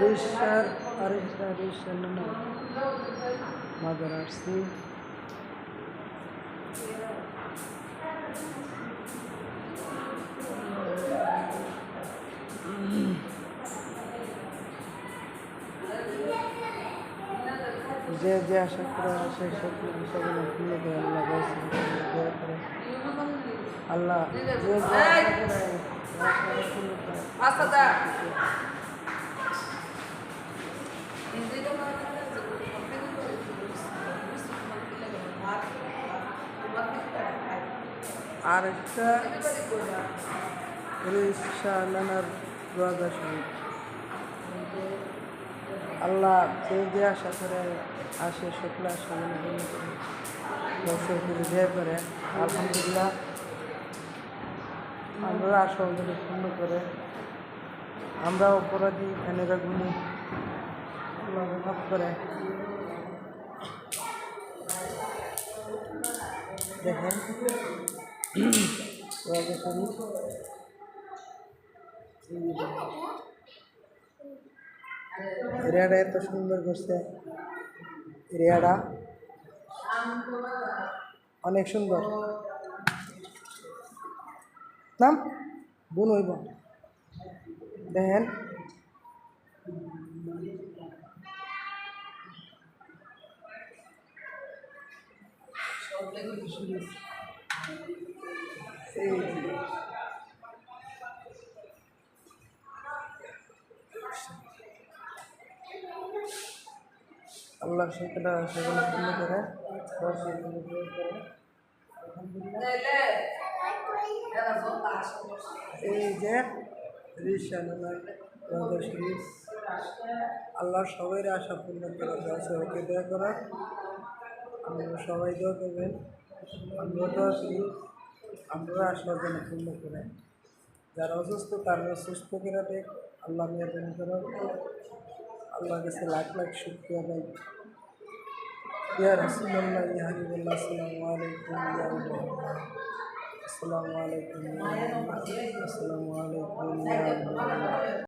register register number mother আসছি যে যে আশা করে আসে স্বপ্ন আশাগুলো পূর্ণ করে আল্লাহ দোয়া করে আল্লাহ যে যে আশা করে আশাগুলো পূর্ণ করে আর একটা শাহ নানার দোয়া শহীদ আল্লাহ যে যে আশা করে আসে সকল আশাগুলো পূর্ণ করে দর্শক বিজয় করে আলহামদুলিল্লাহ আমরা আশাগুলো পূর্ণ করে আমরা অপরাধী খানেরা গুণী মাফ করে দেখেন এরিয়াটা এত সুন্দর করছে এরিয়াটা অনেক সুন্দর নাম বোন হইব দেখেন আল্লাহ সেগুলো পূর্ণ করে এই যে আল্লাহ সবাই আশা পূর্ণ করা সবাইকে দয়া করা আমরা সবাই দোয়া করবেন আমরা দোয়া করি আমরা আশা যেন পূর্ণ করে যারা অসুস্থ তারা সুস্থ করে দেখ আল্লাহ মেহরবানি করো আল্লাহ কাছে লাখ লাখ শুকরিয়া ভাই ইয়া রাসূলুল্লাহ ইয়া হাবিবাল্লাহ আসসালামু আলাইকুম ইয়া আসসালামু আলাইকুম আসসালামু আলাইকুম ইয়া